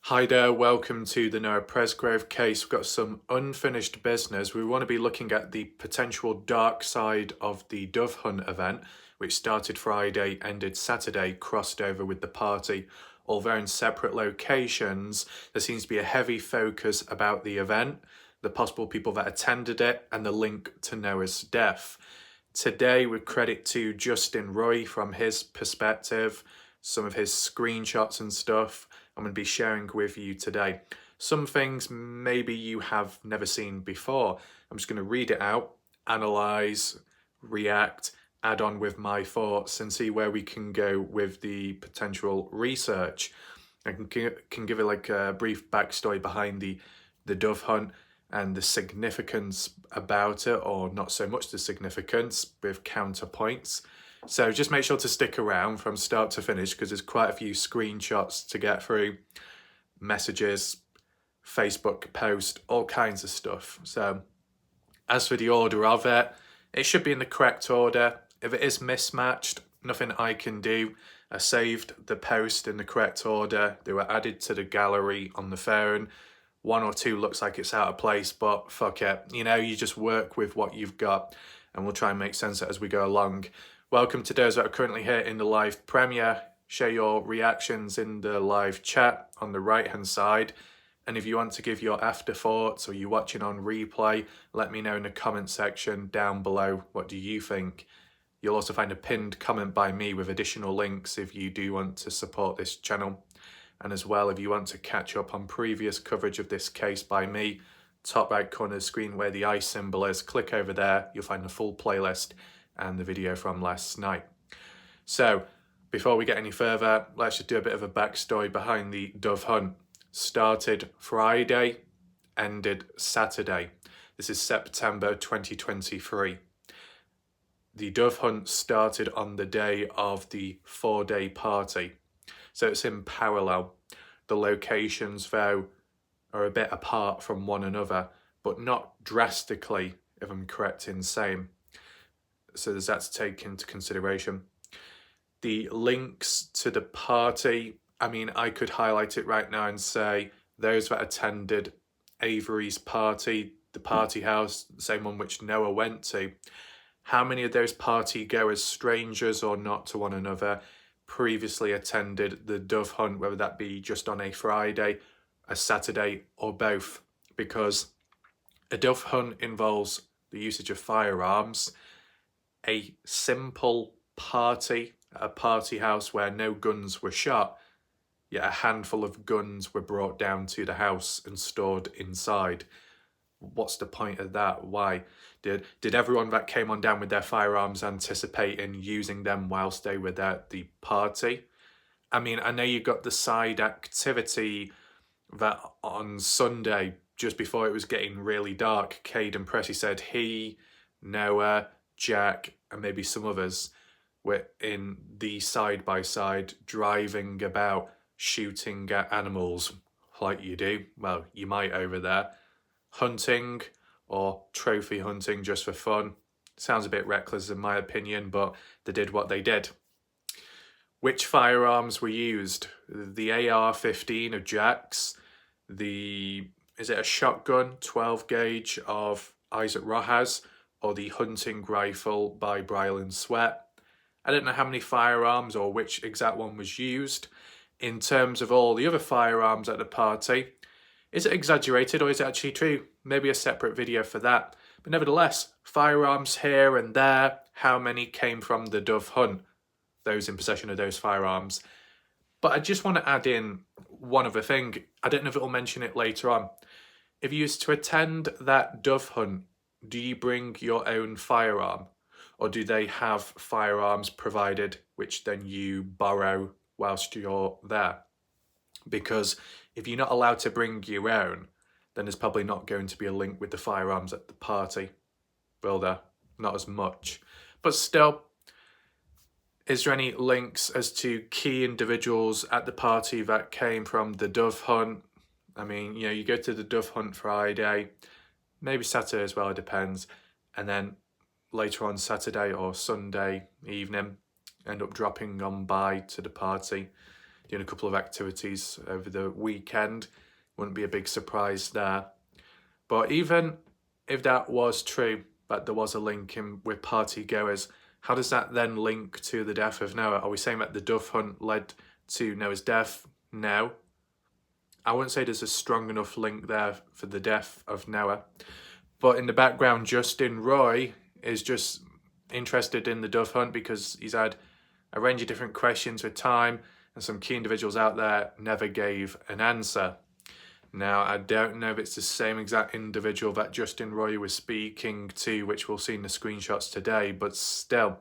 Hi there, welcome to the Noah Presgrove case. We've got some unfinished business. We want to be looking at the potential dark side of the dove hunt event, which started Friday, ended Saturday, crossed over with the party. Although in separate locations, there seems to be a heavy focus about the event, the possible people that attended it, and the link to Noah's death. Today, with credit to Justin Roy from his perspective, some of his screenshots and stuff, I'm going to be sharing with you today. Some things maybe you have never seen before. I'm just going to read it out, analyze, react, add on with my thoughts and see where we can go with the potential research. I can give it like a brief backstory behind the dove hunt and the significance about it, or not so much the significance, with counterpoints. So just make sure to stick around from start to finish because there's quite a few screenshots to get through, messages, Facebook post, all kinds of stuff. So as for the order of it, it should be in the correct order. If it is mismatched, nothing I can do. I saved the post in the correct order. They were added to the gallery on the phone. One or two looks like it's out of place, but fuck it. You just work with what you've got and we'll try and make sense of it as we go along. Welcome to those that are currently here in the live premiere. Share your reactions in the live chat on the right hand side. And if you want to give your afterthoughts or you're watching on replay, let me know in the comment section down below. What do you think? You'll also find a pinned comment by me with additional links if you do want to support this channel. And as well, if you want to catch up on previous coverage of this case by me, top right corner of the screen where the eye symbol is, click over there. You'll find the full playlist and the video from last night. So before we get any further, let's just do a bit of a backstory behind the dove hunt. Started Friday, ended Saturday. This is September 2023. The dove hunt started on the day of the 4-day party. So it's in parallel. The locations, though, are a bit apart from one another, but not drastically, if I'm correct in saying. So there's that to take into consideration. The links to the party, I could highlight it right now and say those that attended Avery's party, the party house, the same one which Noah went to, how many of those party goers, strangers or not to one another, previously attended the dove hunt, whether that be just on a Friday, a Saturday or both? Because a dove hunt involves the usage of firearms. A simple party at a party house where no guns were shot, yet a handful of guns were brought down to the house and stored inside. What's the point of that? Why? Did everyone that came on down with their firearms anticipate in using them whilst they were there at the party? I know you got the side activity that on Sunday, just before it was getting really dark, Cade and Pressy said he, Noah, Jack, and maybe some others were in the side-by-side driving about, shooting at animals like you do. Well, you might over there. Hunting or trophy hunting just for fun. Sounds a bit reckless in my opinion, but they did what they did. Which firearms were used? The AR-15 of Jack's, is it a shotgun 12 gauge of Isaac Rojas, or the hunting rifle by Brylan Sweat? I don't know how many firearms or which exact one was used. In terms of all the other firearms at the party, is it exaggerated or is it actually true? Maybe a separate video for that. But nevertheless, firearms here and there. How many came from the dove hunt? Those in possession of those firearms. But I just want to add in one other thing. I don't know if it will mention it later on. If you used to attend that dove hunt, do you bring your own firearm? Or do they have firearms provided which then you borrow whilst you're there? Because if you're not allowed to bring your own, then there's probably not going to be a link with the firearms at the party. Will there? Not as much. But still, is there any links as to key individuals at the party that came from the dove hunt? You go to the dove hunt Friday, maybe Saturday as well, it depends. And then later on Saturday or Sunday evening, end up dropping on by to the party. doing a couple of activities over the weekend. Wouldn't be a big surprise there. But even if that was true, that there was a link in with party goers, how does that then link to the death of Noah? Are we saying that the dove hunt led to Noah's death? No. I wouldn't say there's a strong enough link there for the death of Noah. But in the background, Justin Roy is just interested in the dove hunt because he's had a range of different questions with time, and some key individuals out there never gave an answer. Now, I don't know if it's the same exact individual that Justin Roy was speaking to, which we'll see in the screenshots today, but still,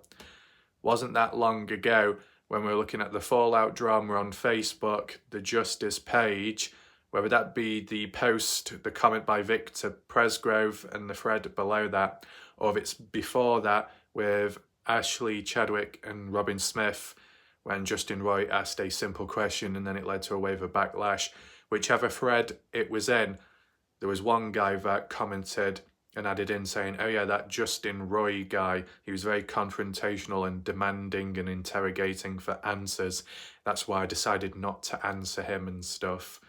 wasn't that long ago when we were looking at the Fallout drama on Facebook, the Justice page, whether that be the post, the comment by Victor Presgrove and the thread below that, or if it's before that with Ashley Chadwick and Robin Smith, when Justin Roy asked a simple question and then it led to a wave of backlash. Whichever thread it was in, there was one guy that commented and added in saying, oh yeah, that Justin Roy guy, he was very confrontational and demanding and interrogating for answers. That's why I decided not to answer him and stuff.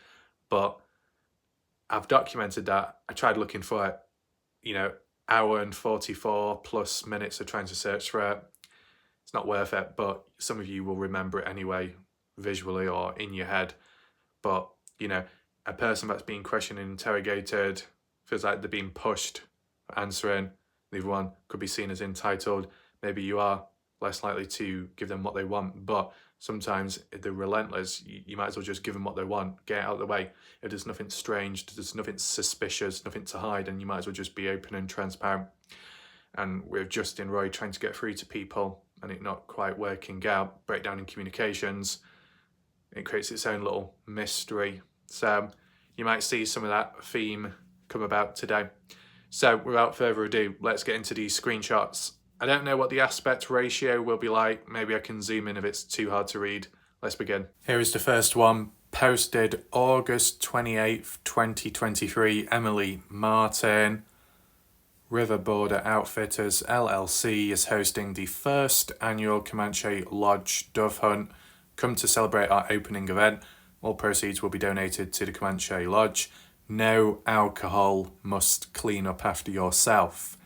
But I've documented that. I tried looking for it, hour and 44 plus minutes of trying to search for it. It's not worth it, but some of you will remember it anyway, visually or in your head. But a person that's being questioned and interrogated feels like they're being pushed for answering. Neither one could be seen as entitled. Maybe you are less likely to give them what they want, but sometimes if they're relentless, you might as well just give them what they want, get out of the way. If there's nothing strange, there's nothing suspicious, nothing to hide, and you might as well just be open and transparent. And with Justin Roy trying to get through to people and it not quite working out, breakdown in communications, it creates its own little mystery. So you might see some of that theme come about today. So without further ado, let's get into these screenshots. I don't know what the aspect ratio will be like. Maybe I can zoom in if it's too hard to read. Let's begin. Here is the first one, posted August 28th, 2023. Emily Martin. River Border Outfitters LLC is hosting the first annual Comanche Lodge Dove Hunt. Come to celebrate our opening event. All proceeds will be donated to the Comanche Lodge. No alcohol, must clean up after yourself.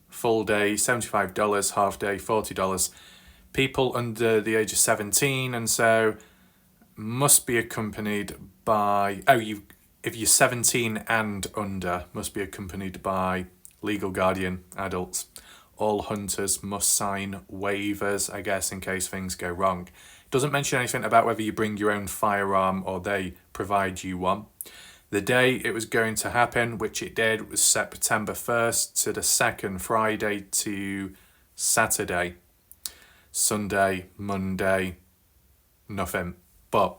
Full day, $75, half day, $40. People under the age of 17 and so must be accompanied by, if you're 17 and under, must be accompanied by legal guardian adults. All hunters must sign waivers, I guess, in case things go wrong. It doesn't mention anything about whether you bring your own firearm or they provide you one. The day it was going to happen, which it did, was September 1st to the 2nd, Friday to Saturday. Sunday, Monday, nothing. But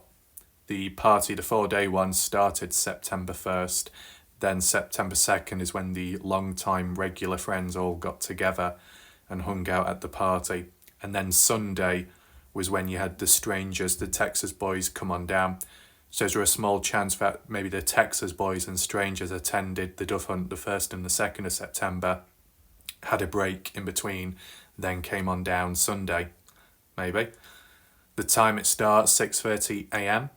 the party, the 4-day one, started September 1st. Then September 2nd is when the long-time regular friends all got together and hung out at the party. And then Sunday was when you had the strangers, the Texas boys, come on down. So is there a small chance that maybe the Texas boys and strangers attended the dove hunt the 1st and the 2nd of September, had a break in between, then came on down Sunday? Maybe. The time it starts, 6:30 a.m.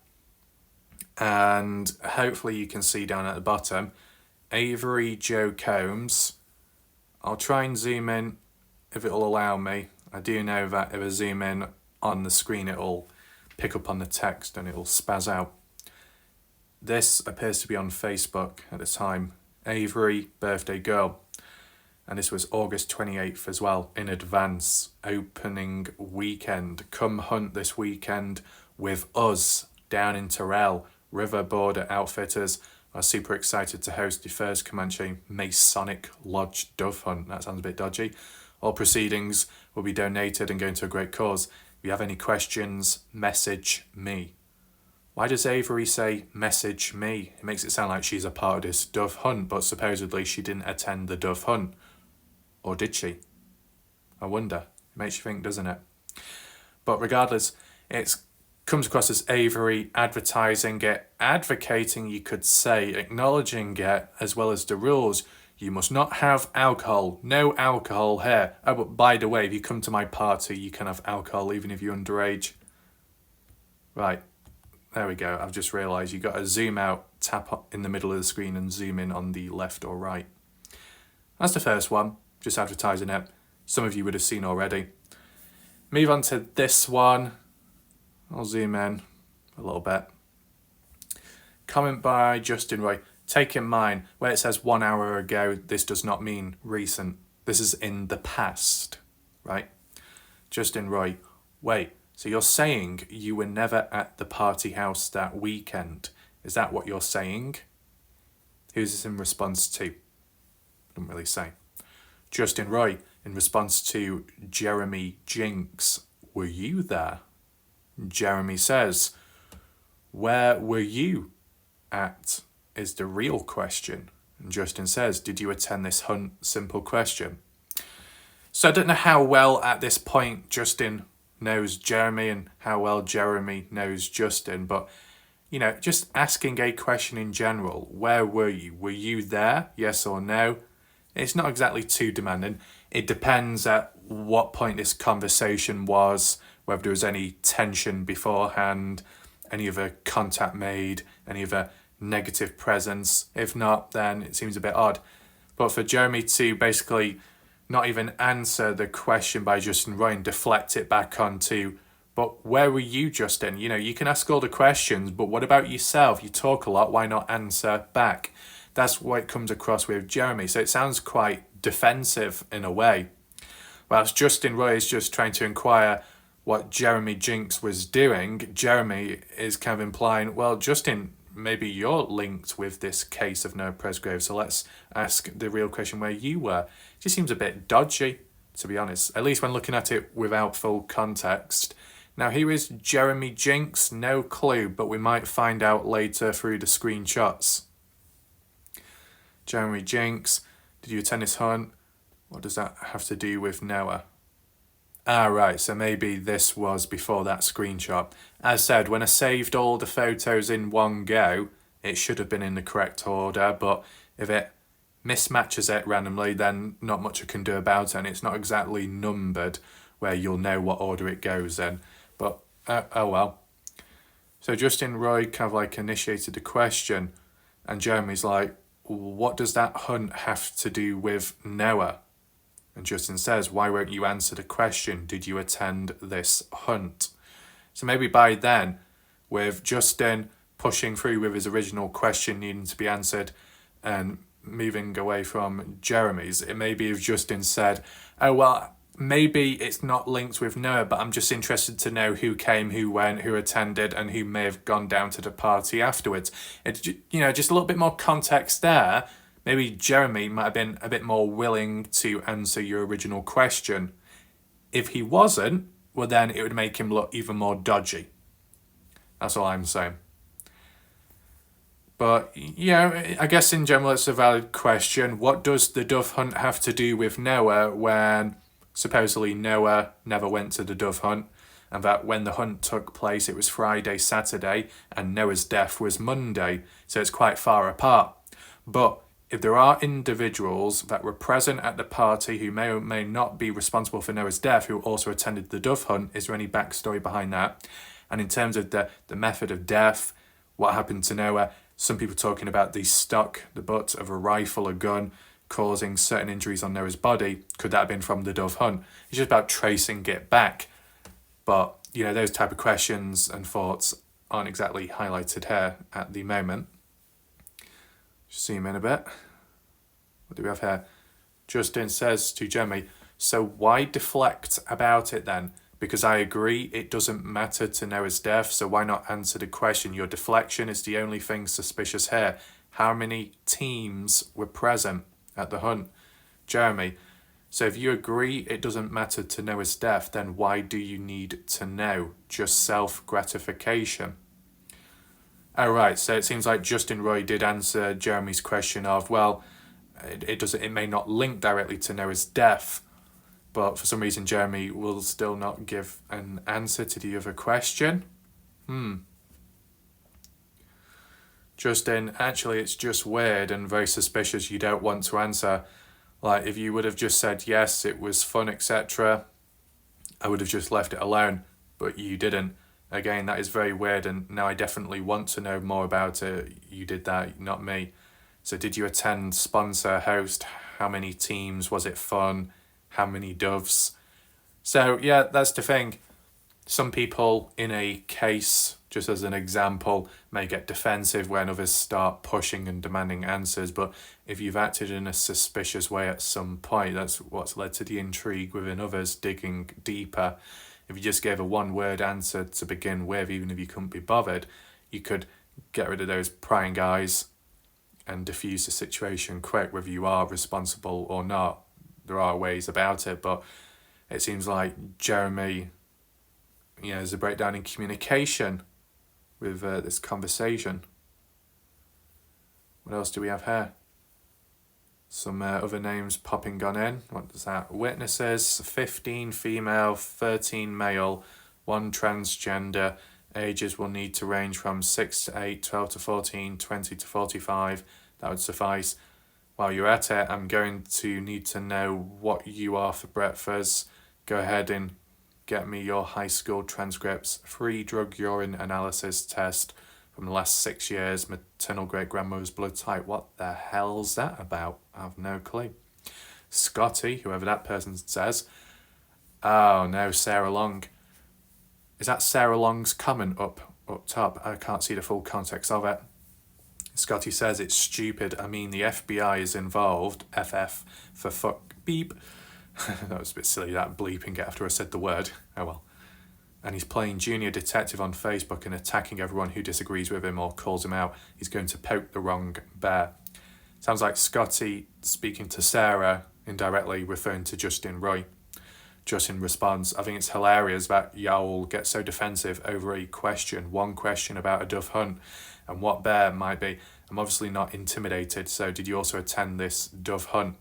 And hopefully you can see down at the bottom, Avery Joe Combs. I'll try and zoom in if it'll allow me. I do know that if I zoom in on the screen, it'll pick up on the text and it'll spaz out. This appears to be on Facebook at the time. Avery, birthday girl. And this was August 28th as well, in advance, opening weekend. Come hunt this weekend with us down in Terrell. River Border Outfitters are super excited to host the first Comanche Masonic Lodge Dove Hunt. That sounds a bit dodgy. All proceedings will be donated and going to a great cause. If you have any questions, message me. Why does Avery say message me? It makes it sound like she's a part of this dove hunt, but supposedly she didn't attend the dove hunt. Or did she? I wonder. It makes you think, doesn't it? But regardless, it comes across as Avery advertising it, advocating, you could say, acknowledging it, as well as the rules. You must not have alcohol. No alcohol here. Oh, but by the way, if you come to my party, you can have alcohol even if you're underage. Right, there we go. I've just realised you got to zoom out, tap in the middle of the screen and zoom in on the left or right. That's the first one, just advertising it. Some of you would have seen already. Move on to this one. I'll zoom in a little bit. Comment by Justin Roy. Take in mind, where it says 1 hour ago, this does not mean recent. This is in the past, right? Justin Roy, wait, so you're saying you were never at the party house that weekend? Is that what you're saying? Who's this in response to? Doesn't really say. Justin Roy, in response to Jeremy Jinx, were you there? Jeremy says, where were you at is the real question. And Justin says, did you attend this hunt? Simple question. So I don't know how well at this point Justin knows Jeremy and how well Jeremy knows Justin, but just asking a question in general. Where were you? Were you there? Yes or no? It's not exactly too demanding. It depends at what point this conversation was, whether there was any tension beforehand, any other contact made, any other negative presence. If not, then it seems a bit odd. But for Jeremy to basically not even answer the question by Justin Roy and deflect it back onto, but where were you, Justin? You can ask all the questions, but what about yourself? You talk a lot, why not answer back? That's what it comes across with Jeremy. So it sounds quite defensive in a way. Whilst Justin Roy is just trying to inquire what Jeremy Jinx was doing, Jeremy is kind of implying, well, Justin, maybe you're linked with this case of Noah Presgrave, so let's ask the real question where you were. It just seems a bit dodgy, to be honest, at least when looking at it without full context. Now, who is Jeremy Jinx? No clue, but we might find out later through the screenshots. Jeremy Jinx, did you attend this hunt? What does that have to do with Noah? Right, so maybe this was before that screenshot. As said, when I saved all the photos in one go, it should have been in the correct order, but if it mismatches it randomly, then not much I can do about it, and it's not exactly numbered where you'll know what order it goes in. But, oh well. So Justin Roy kind of initiated the question, and Jeremy's like, what does that hunt have to do with Noah? And Justin says, why won't you answer the question? Did you attend this hunt? So maybe by then, with Justin pushing through with his original question needing to be answered and moving away from Jeremy's, it may be if Justin said, oh, well, maybe it's not linked with Noah, but I'm just interested to know who came, who went, who attended, and who may have gone down to the party afterwards. It's, just a little bit more context there. Maybe Jeremy might have been a bit more willing to answer your original question. If he wasn't, well, then it would make him look even more dodgy. That's all I'm saying. But, I guess in general it's a valid question. What does the dove hunt have to do with Noah when supposedly Noah never went to the dove hunt? And that when the hunt took place, it was Friday, Saturday, and Noah's death was Monday. So it's quite far apart. But if there are individuals that were present at the party who may or may not be responsible for Noah's death, who also attended the dove hunt, is there any backstory behind that? And in terms of the method of death, what happened to Noah, some people talking about the butt of a rifle or gun causing certain injuries on Noah's body. Could that have been from the dove hunt? It's just about tracing it back. But, those type of questions and thoughts aren't exactly highlighted here at the moment. Zoom in a bit. What do we have here? Justin says to Jeremy, so why deflect about it then? Because I agree it doesn't matter to Noah's death, so why not answer the question? Your deflection is the only thing suspicious here. How many teams were present at the hunt? Jeremy, so if you agree it doesn't matter to Noah's death, then why do you need to know? Just self-gratification. Oh, right, so it seems like Justin Roy did answer Jeremy's question of, well, it may not link directly to Noah's death, but for some reason Jeremy will still not give an answer to the other question. Justin, actually it's just weird and very suspicious you don't want to answer. Like, if you would have just said, yes, it was fun, etc., I would have just left it alone, but you didn't. Again, that is very weird, and now I definitely want to know more about it. You did that, not me. So did you attend, sponsor, host? How many teams? Was it fun? How many doves? So yeah, that's the thing. Some people in a case, just as an example, may get defensive when others start pushing and demanding answers. But if you've acted in a suspicious way at some point, that's what's led to the intrigue within others digging deeper. If you just gave a one-word answer to begin with, even if you couldn't be bothered, you could get rid of those prying eyes and diffuse the situation quick, whether you are responsible or not. There are ways about it, but it seems like Jeremy, there's a breakdown in communication with this conversation. What else do we have here? Some other names popping on in. What is that? Witnesses, 15 female, 13 male, 1 transgender. Ages will need to range from 6 to 8, 12 to 14, 20 to 45. That would suffice. While you're at it, I'm going to need to know what you are for breakfast. Go ahead and get me your high school transcripts, free drug urine analysis test from the last 6 years, maternal great-grandmother's blood type. What the hell's that about? I have no clue. Scotty, whoever that person says. Oh no, Sarah Long. Is that Sarah Long's comment up top? I can't see the full context of it. Scotty says it's stupid. I mean, the FBI is involved. FF for fuck beep. That was a bit silly, that bleeping it after I said the word. Oh well. And he's playing junior detective on Facebook and attacking everyone who disagrees with him or calls him out. He's going to poke the wrong bear. Sounds like Scotty speaking to Sarah, indirectly referring to Justin Roy. Justin responds, I think it's hilarious that y'all get so defensive over a question, one question about a dove hunt and what bear might be. I'm obviously not intimidated, so did you also attend this dove hunt?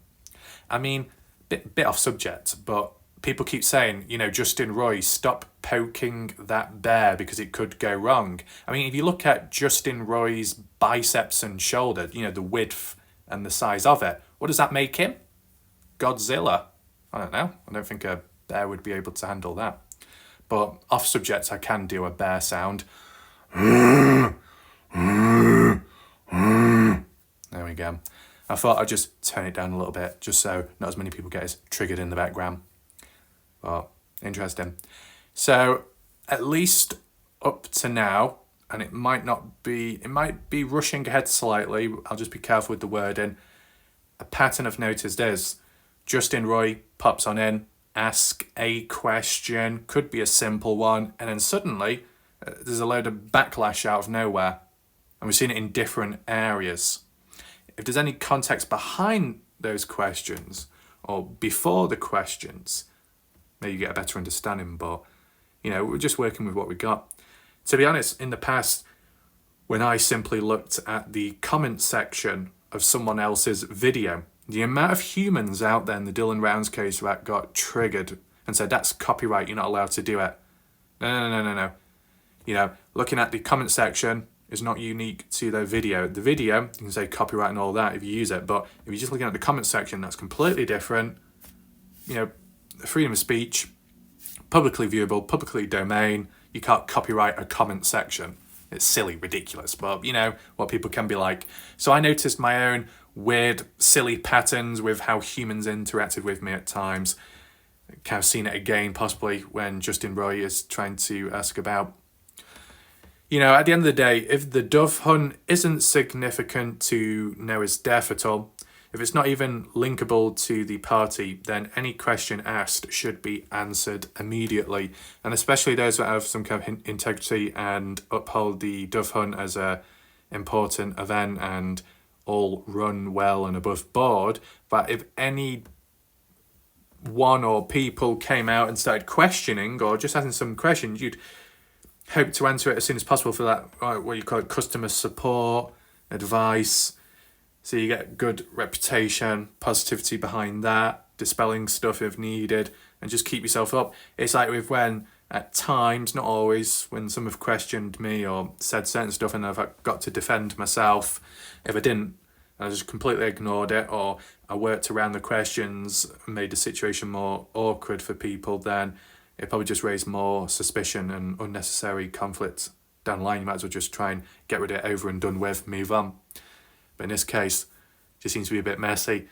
I mean, bit off subject, but people keep saying, Justin Roy, stop poking that bear because it could go wrong. I mean, if you look at Justin Roy's biceps and shoulder, the width and the size of it, what does that make him? Godzilla? I don't know. I don't think a bear would be able to handle that. But off subject, I can do a bear sound. There we go. I thought I'd just turn it down a little bit, just so not as many people get as triggered in the background. But interesting. So at least up to now, and it might be rushing ahead slightly. I'll just be careful with the wording. A pattern I've noticed is Justin Roy pops on in, ask a question, could be a simple one, and then suddenly there's a load of backlash out of nowhere. And we've seen it in different areas. If there's any context behind those questions or before the questions, maybe you get a better understanding, but we're just working with what we got. To be honest, in the past, when I simply looked at the comment section of someone else's video, the amount of humans out there in the Dylan Rounds case that got triggered and said, that's copyright, you're not allowed to do it. No. Looking at the comment section is not unique to the video. The video, you can say copyright and all that if you use it, but if you're just looking at the comment section, that's completely different. Freedom of speech, publicly viewable, publicly domain. You can't copyright a comment section. It's silly, ridiculous, but what people can be like. So I noticed my own weird, silly patterns with how humans interacted with me at times. Kind of seen it again, possibly when Justin Roy is trying to ask about. At the end of the day, if the dove hunt isn't significant to Noah's death at all, if it's not even linkable to the party, then any question asked should be answered immediately. And especially those that have some kind of integrity and uphold the dove hunt as a important event and all run well and above board. But if any one or people came out and started questioning or just asking some questions, you'd hope to answer it as soon as possible for that, what you call it, customer support, advice. So you get good reputation, positivity behind that, dispelling stuff if needed, and just keep yourself up. It's like with when, at times, not always, when some have questioned me or said certain stuff and I've got to defend myself. If I didn't, I just completely ignored it, or I worked around the questions and made the situation more awkward for people, then it probably just raised more suspicion and unnecessary conflict down the line. You might as well just try and get rid of it, over and done with, move on. But in this case, it just seems to be a bit messy.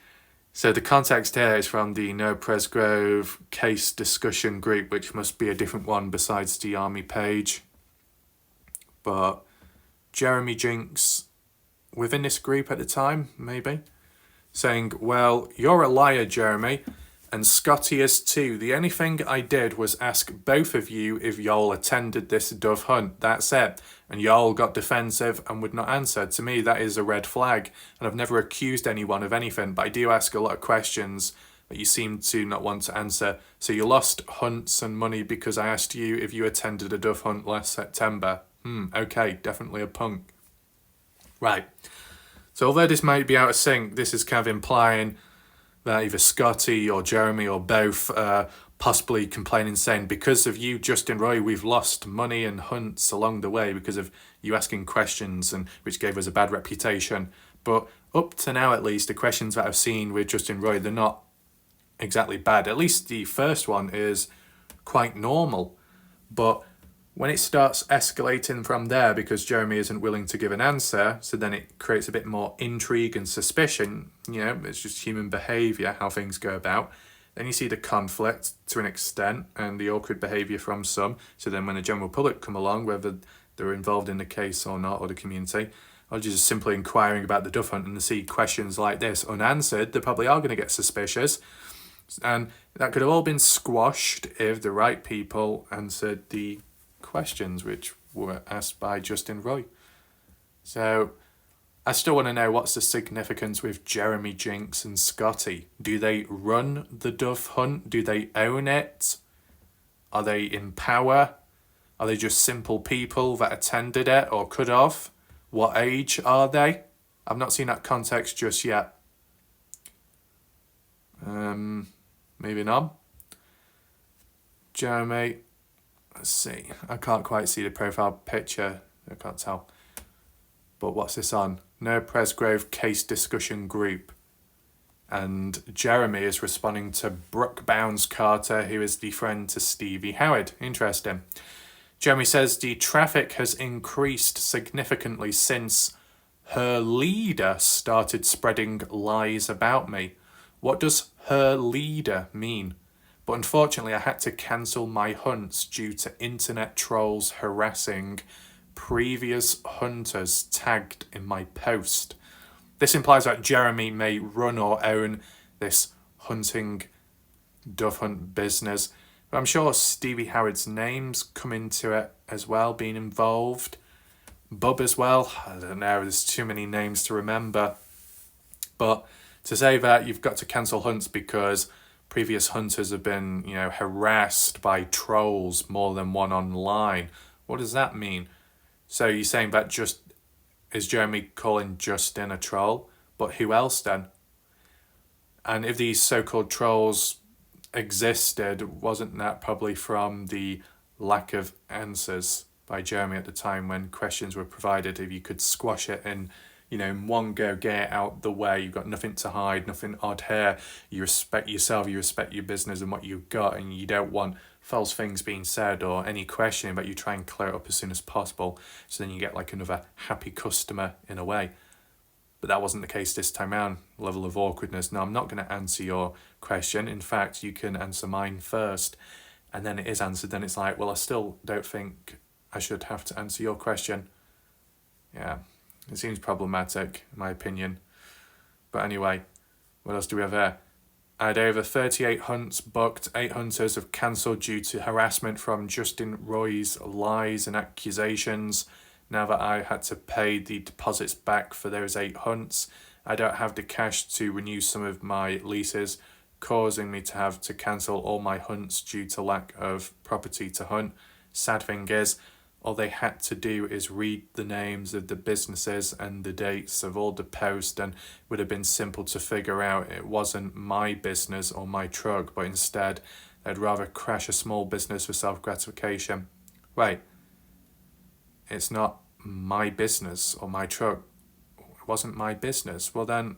So the context here is from the No Presgrove case discussion group, which must be a different one besides the Army page. But Jeremy Jinks within this group at the time, maybe, saying, well, you're a liar, Jeremy, and Scotty is too. The only thing I did was ask both of you if y'all attended this dove hunt. That's it. And y'all got defensive and would not answer. To me, that is a red flag. And I've never accused anyone of anything, but I do ask a lot of questions that you seem to not want to answer. So you lost hunts and money because I asked you if you attended a dove hunt last September. Okay, definitely a punk. Right. So although this might be out of sync, this is kind of implying that either Scotty or Jeremy or both possibly complaining, saying, because of you, Justin Roy, we've lost money and hunts along the way because of you asking questions, and which gave us a bad reputation. But up to now, at least, the questions that I've seen with Justin Roy, they're not exactly bad. At least the first one is quite normal. But when it starts escalating from there because Jeremy isn't willing to give an answer, so then it creates a bit more intrigue and suspicion. You know, it's just human behaviour, how things go about. Then you see the conflict to an extent and the awkward behaviour from some. So then when the general public come along, whether they're involved in the case or not, or the community, or just simply inquiring about the dove hunt and they see questions like this unanswered, they probably are going to get suspicious. And that could have all been squashed if the right people answered the questions which were asked by Justin Roy. So I still want to know, what's the significance with Jeremy Jinks and Scotty? Do they run the dove hunt? Do they own it? Are they in power? Are they just simple people that attended it or could have? What age are they? I've not seen that context just yet. Moving on. Jeremy, let's see. I can't quite see the profile picture. I can't tell. But what's this on? No Presgrove case discussion group. And Jeremy is responding to Brooke Bounds Carter, who is the friend to Stevie Howard. Interesting. Jeremy says the traffic has increased significantly since her leader started spreading lies about me. What does her leader mean? But unfortunately, I had to cancel my hunts due to internet trolls harassing previous hunters tagged in my post. This implies that Jeremy may run or own this hunting dove hunt business. But I'm sure Stevie Howard's name's come into it as well, being involved. Bub as well. I don't know, there's too many names to remember. But to say that you've got to cancel hunts because previous hunters have been, harassed by trolls, more than one online, what does that mean? So you're saying that is Jeremy calling Justin a troll? But who else then? And if these so-called trolls existed, wasn't that probably from the lack of answers by Jeremy at the time when questions were provided? If you could squash it in one go, get it out the way, you've got nothing to hide, nothing odd here, you respect yourself, you respect your business and what you've got, and you don't want false things being said or any questioning, but you try and clear it up as soon as possible, so then you get like another happy customer in a way. But that wasn't the case this time around. Level of awkwardness. No, I'm not going to answer your question. In fact, you can answer mine first. And then it is answered. Then it's like, well, I still don't think I should have to answer your question. Yeah, it seems problematic, in my opinion. But anyway, what else do we have here? I had over 38 hunts booked. 8 hunters have cancelled due to harassment from Justin Roy's lies and accusations. Now that I had to pay the deposits back for those 8 hunts, I don't have the cash to renew some of my leases, causing me to have to cancel all my hunts due to lack of property to hunt. Sad thing is, all they had to do is read the names of the businesses and the dates of all the posts, and it would have been simple to figure out it wasn't my business or my truck, but instead they'd rather crash a small business for self-gratification. Wait, it's not my business or my truck. It wasn't my business. Well then,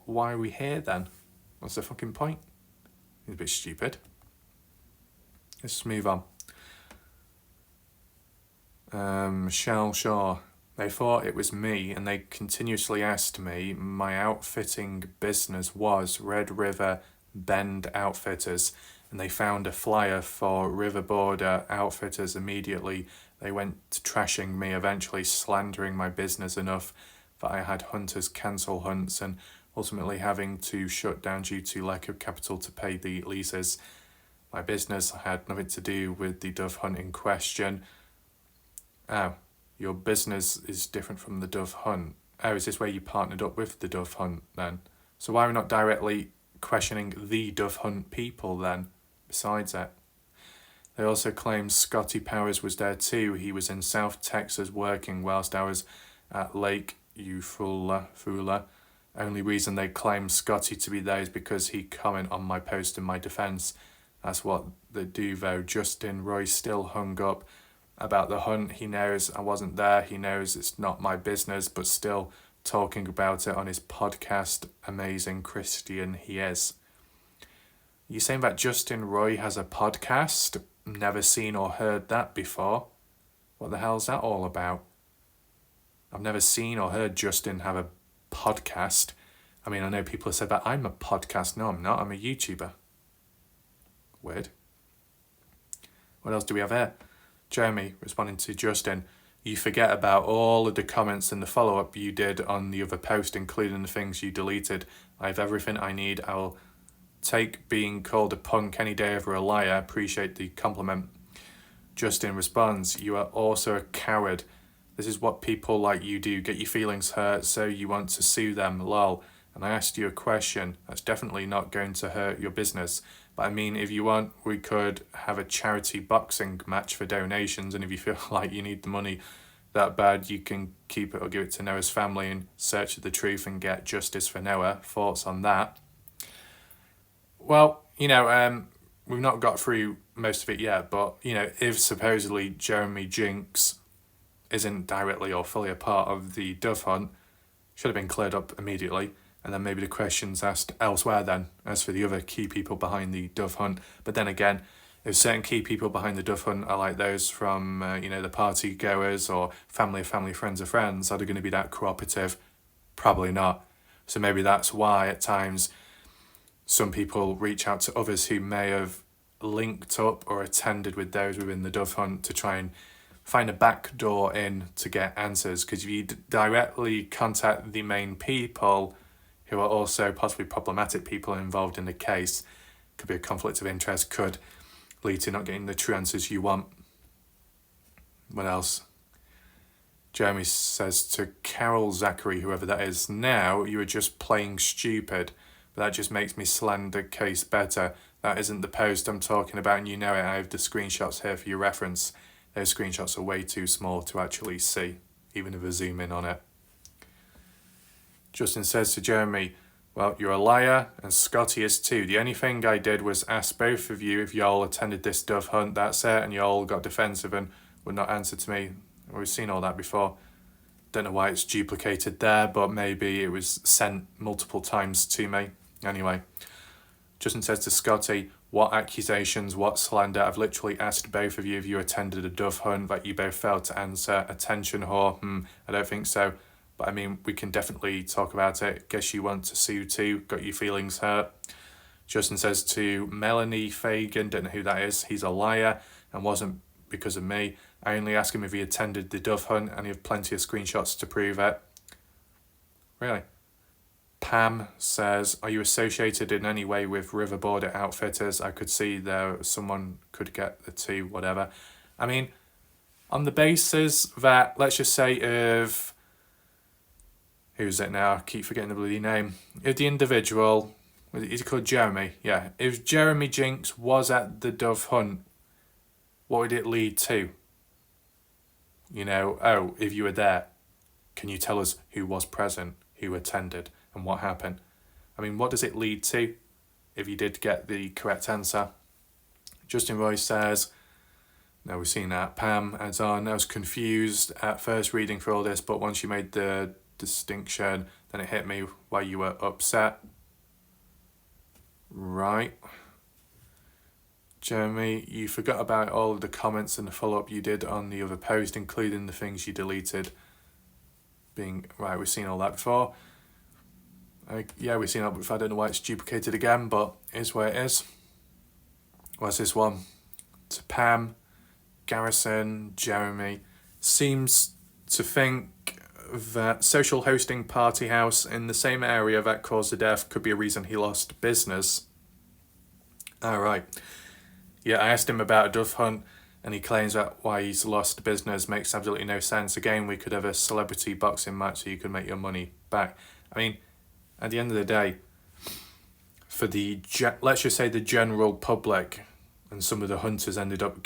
why are we here then? What's the fucking point? It's a bit stupid. Let's move on. Michelle Shaw. They thought it was me and they continuously asked me. My outfitting business was Red River Bend Outfitters, and they found a flyer for River Border Outfitters immediately. They went to trashing me, eventually slandering my business enough that I had hunters cancel hunts and ultimately having to shut down due to lack of capital to pay the leases. My business had nothing to do with the dove hunt in question. Oh, your business is different from the dove hunt. Oh, is this where you partnered up with the dove hunt then? So why are we not directly questioning the dove hunt people then, besides it? They also claim Scotty Powers was there too. He was in South Texas working whilst I was at Lake Eufaula. Only reason they claim Scotty to be there is because he commented on my post in my defence. That's what they do though. Justin Roy still hung up about the hunt. He knows I wasn't there. He knows it's not my business, but still talking about it on his podcast. Amazing Christian he is. You saying that Justin Roy has a podcast? Never seen or heard that before. What the hell's that all about? I've never seen or heard Justin have a podcast. I mean, I know people have said that I'm a podcast. No, I'm not. I'm a YouTuber. Weird. What else do we have here? Jeremy responding to Justin. You forget about all of the comments and the follow-up you did on the other post, including the things you deleted. I have everything I need. I will take being called a punk any day over a liar. Appreciate the compliment. Justin responds, you are also a coward. This is what people like you do. Get your feelings hurt, so you want to sue them. Lol. And I asked you a question. That's definitely not going to hurt your business. But I mean, if you want, we could have a charity boxing match for donations. And if you feel like you need the money that bad, you can keep it or give it to Noah's family in search of the truth and get justice for Noah. Thoughts on that? Well, we've not got through most of it yet. But, if supposedly Jeremy Jinx isn't directly or fully a part of the dove hunt, should have been cleared up immediately. And then maybe the questions asked elsewhere then, as for the other key people behind the dove hunt. But then again, if certain key people behind the dove hunt are like those from, the party goers or family of family, friends of friends, are they going to be that cooperative? Probably not. So maybe that's why at times some people reach out to others who may have linked up or attended with those within the dove hunt to try and find a back door in to get answers. Because if you directly contact the main people, who are also possibly problematic people involved in the case, could be a conflict of interest, could lead to not getting the true answers you want. What else? Jeremy says to Carol Zachary, whoever that is, now you are just playing stupid, but that just makes me slander case better. That isn't the post I'm talking about, and you know it. I have the screenshots here for your reference. Those screenshots are way too small to actually see, even if I zoom in on it. Justin says to Jeremy, well, you're a liar, and Scotty is too. The only thing I did was ask both of you if y'all attended this dove hunt, that's it, and y'all got defensive and would not answer to me. We've seen all that before. Don't know why it's duplicated there, but maybe it was sent multiple times to me. Anyway, Justin says to Scotty, what accusations, what slander? I've literally asked both of you if you attended a dove hunt that you both failed to answer. Attention whore? I don't think so. But I mean, we can definitely talk about it. Guess you want to sue too. Got your feelings hurt. Justin says to Melanie Fagan, don't know who that is. He's a liar and wasn't because of me. I only asked him if he attended the dove hunt and he had plenty of screenshots to prove it. Really? Pam says, are you associated in any way with River Border Outfitters? I could see there someone could get the two, whatever. I mean, on the basis that, let's just say if... Who's it now? I keep forgetting the bloody name. If the individual, is he called Jeremy? Yeah. If Jeremy Jinx was at the dove hunt, what would it lead to? If you were there, can you tell us who was present, who attended, and what happened? I mean, what does it lead to if you did get the correct answer? Justin Roy says, no, we've seen that. Pam adds on, I was confused at first reading for all this, but once you made the distinction, then it hit me why you were upset. Right. Jeremy, you forgot about all of the comments and the follow-up you did on the other post, including the things you deleted. Right, we've seen all that before. Yeah, we've seen that before. I don't know why it's duplicated again, but it's where it is. What's this one? To Pam, Garrison, Jeremy. Seems to think that social hosting party house in the same area that caused the death could be a reason he lost business. Alright. Yeah, I asked him about a dove hunt, and he claims that why he's lost business makes absolutely no sense. Again, we could have a celebrity boxing match so you could make your money back. I mean, at the end of the day, for the, let's just say the general public, and some of the hunters ended up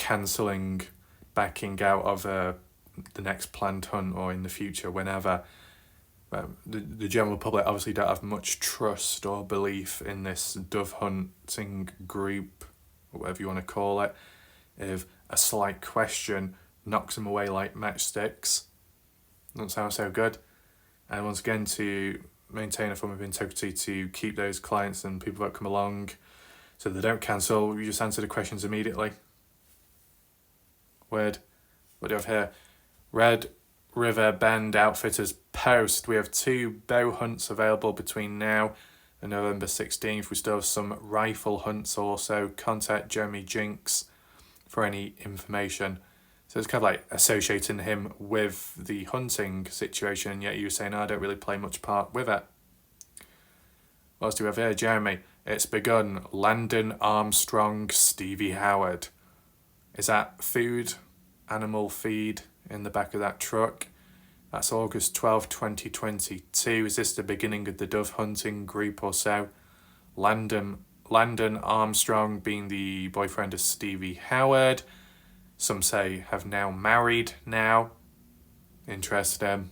backing out of the next planned hunt or in the future, whenever. The general public obviously don't have much trust or belief in this dove hunting group, or whatever you want to call it. If a slight question knocks them away like matchsticks, doesn't sound so good. And once again, to maintain a form of integrity, to keep those clients and people that come along so they don't cancel, you just answer the questions immediately. Weird. What do we have here? Red River Bend Outfitters post. We have 2 bow hunts available between now and November 16th. We still have some rifle hunts also. Contact Jeremy Jinks for any information. So it's kind of like associating him with the hunting situation, yet you were saying, I don't really play much part with it. What else do we have here? Jeremy, it's begun. Landon Armstrong, Stevie Howard. Is that food, animal feed in the back of that truck? That's August 12, 2022. Is this the beginning of the dove hunting group or so? Landon Armstrong being the boyfriend of Stevie Howard. Some say have now married now. Interesting.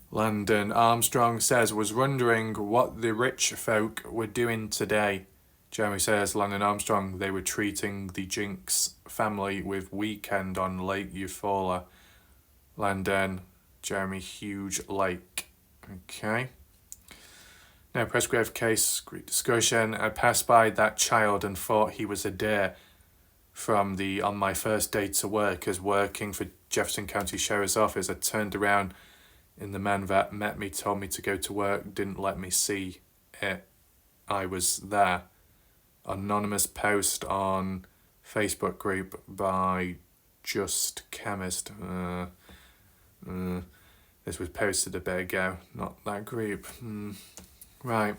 Landon Armstrong says, was wondering what the rich folk were doing today. Jeremy says, Landon Armstrong, they were treating the Jinx family with weekend on Lake Eufaula. Landon, Jeremy, huge lake. Okay. Now, Presgrave case, great discussion. I passed by that child and thought he was a deer from the on my first day to work as working for Jefferson County Sheriff's Office. I turned around and the man that met me told me to go to work, didn't let me see it. I was there. Anonymous post on Facebook group by Just Chemist. This was posted a bit ago, not that group. Right.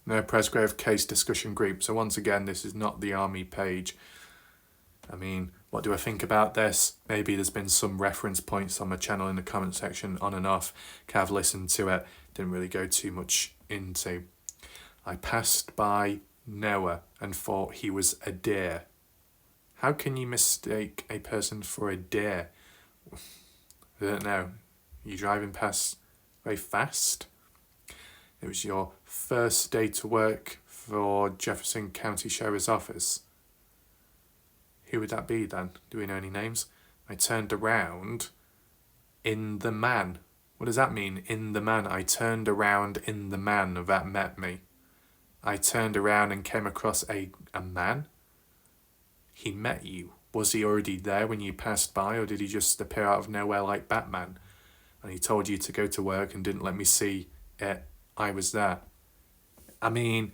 No Presgrave case discussion group. So once again, this is not the army page. I mean, what do I think about this? Maybe there's been some reference points on my channel in the comment section on and off. I've listened to it, didn't really go too much into. I passed by Noah and thought he was a deer. How can you mistake a person for a deer? I don't know. You driving past very fast? It was your first day to work for Jefferson County Sheriff's Office. Who would that be then? Do we know any names? I turned around in the man. What does that mean? In the man. I turned around in the man that met me. I turned around and came across a man. He met you. Was he already there when you passed by, or did he just appear out of nowhere like Batman? And he told you to go to work and didn't let me see it. I was there. I mean,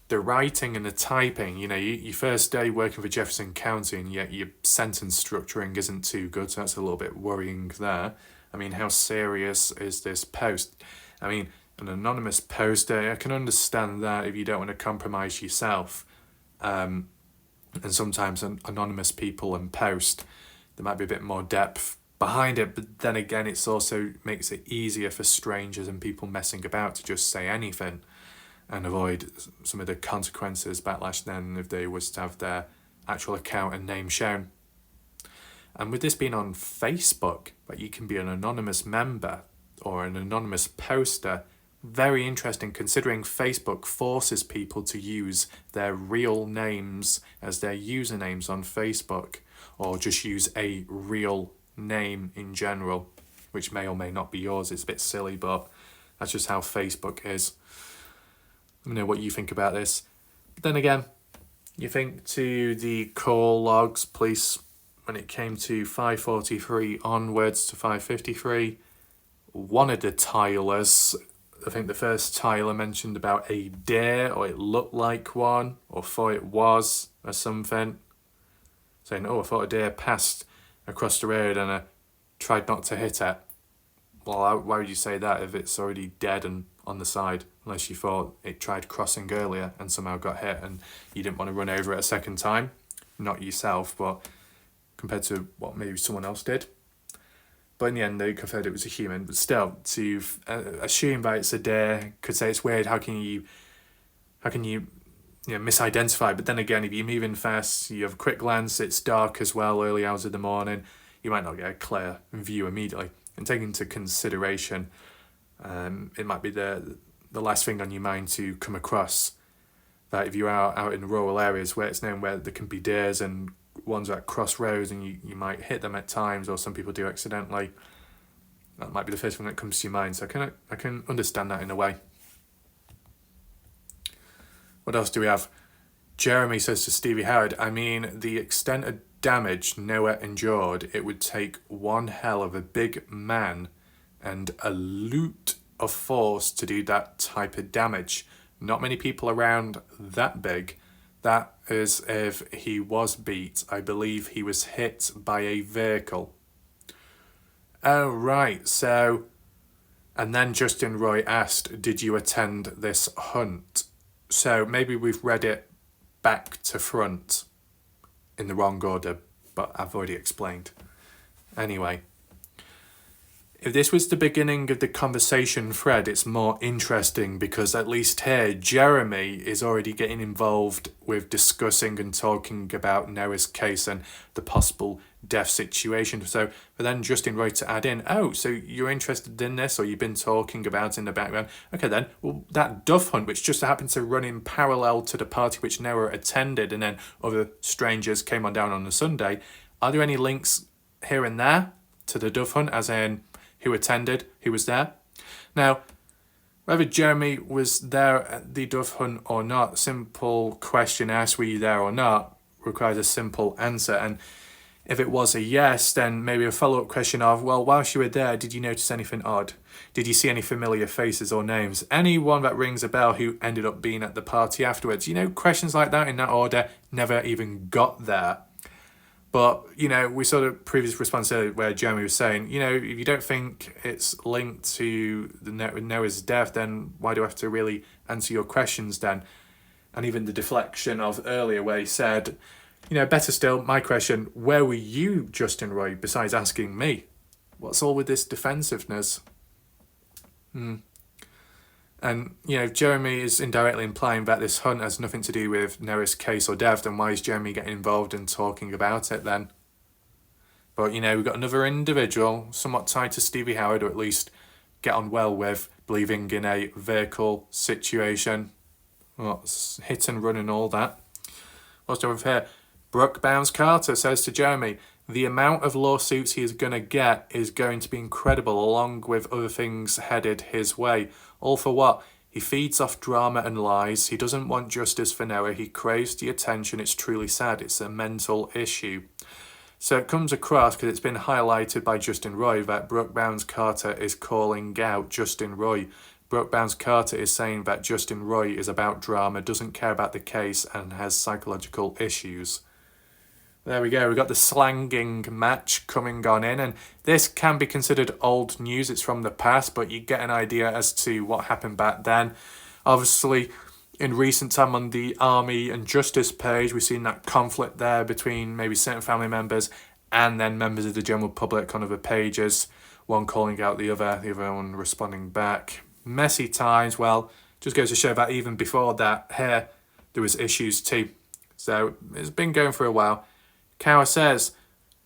the writing and the typing, you know, your first day working for Jefferson County and yet your sentence structuring isn't too good, so that's a little bit worrying there. I mean, how serious is this post? I mean, an anonymous poster, I can understand that if you don't want to compromise yourself. And sometimes anonymous people and post, there might be a bit more depth behind it, but then again, it's also makes it easier for strangers and people messing about to just say anything and avoid some of the consequences, backlash then if they was to have their actual account and name shown. And with this being on Facebook, but you can be an anonymous member or an anonymous poster, very interesting considering Facebook forces people to use their real names as their usernames on Facebook, or just use a real name in general, which may or may not be yours. It's a bit silly, but that's just how Facebook is. Let me know what you think about this. Then again, you think to the call logs, police, when it came to 5:43 onwards to 5:53, one of the tilers, I think the first tiler mentioned about a deer, or it looked like one, or thought it was, or something. Saying, oh, I thought a deer passed across the road and I tried not to hit it. Well, why would you say that if it's already dead and on the side? Unless you thought it tried crossing earlier and somehow got hit and you didn't want to run over it a second time. Not yourself, but compared to what maybe someone else did. But in the end, they confirmed it was a human. But still, to assume that it's a deer, could say it's weird. How can you misidentify? But then again, if you're moving fast, you have a quick glance, it's dark as well, early hours of the morning, you might not get a clear view immediately. And taking into consideration, it might be the last thing on your mind to come across, that if you are out in rural areas where it's known where there can be deers and ones at crossroads and you might hit them at times, or some people do accidentally, that might be the first thing that comes to your mind. So I can understand that in a way. What else do we have? Jeremy says to Stevie Howard, I mean, the extent of damage Noah endured, it would take one hell of a big man and a lot of force to do that type of damage. Not many people around that big. That is if he was beat. I believe he was hit by a vehicle. Oh, right. So, and then Justin Roy asked, did you attend this hunt? So maybe we've read it back to front in the wrong order, but I've already explained. Anyway, if this was the beginning of the conversation thread, it's more interesting because at least here, Jeremy is already getting involved with discussing and talking about Noah's case and the possible death situation. So for then Justin Roy to add in, oh, so you're interested in this, or you've been talking about in the background. Okay then, well, that dove hunt, which just happened to run in parallel to the party which Noah attended and then other strangers came on down on the Sunday, are there any links here and there to the dove hunt, as in who attended, who was there? Now, whether Jeremy was there at the dove hunt or not, simple question asked, were you there or not, requires a simple answer. And if it was a yes, then maybe a follow-up question of, well, whilst you were there, did you notice anything odd? Did you see any familiar faces or names? Anyone that rings a bell who ended up being at the party afterwards? Questions like that in that order never even got there. But, we saw the previous response where Jeremy was saying, if you don't think it's linked to the Noah's death, then why do I have to really answer your questions then? And even the deflection of earlier where he said, better still, my question, where were you, Justin Roy, besides asking me? What's all with this defensiveness? And, Jeremy is indirectly implying that this hunt has nothing to do with Noah's case or death, then why is Jeremy getting involved in talking about it then? But, we've got another individual, somewhat tied to Stevie Howard, or at least get on well with, believing in a vehicle situation. Hit and run and all that. What's over here? Brooke Bounds Carter says to Jeremy, the amount of lawsuits he is going to get is going to be incredible, along with other things headed his way. All for what? He feeds off drama and lies. He doesn't want justice for Noah. He craves the attention. It's truly sad. It's a mental issue. So it comes across, because it's been highlighted by Justin Roy, that Brooke Bounds Carter is calling out Justin Roy. Brooke Bounds Carter is saying that Justin Roy is about drama, doesn't care about the case, and has psychological issues. There we go, we've got the slanging match coming on in, and this can be considered old news. It's from the past, but you get an idea as to what happened back then. Obviously, in recent time on the Army and Justice page, we've seen that conflict there between maybe certain family members and then members of the general public on other pages, one calling out the other one responding back. Messy times. Well, just goes to show that even before that, here, there was issues too. So it's been going for a while. Cower says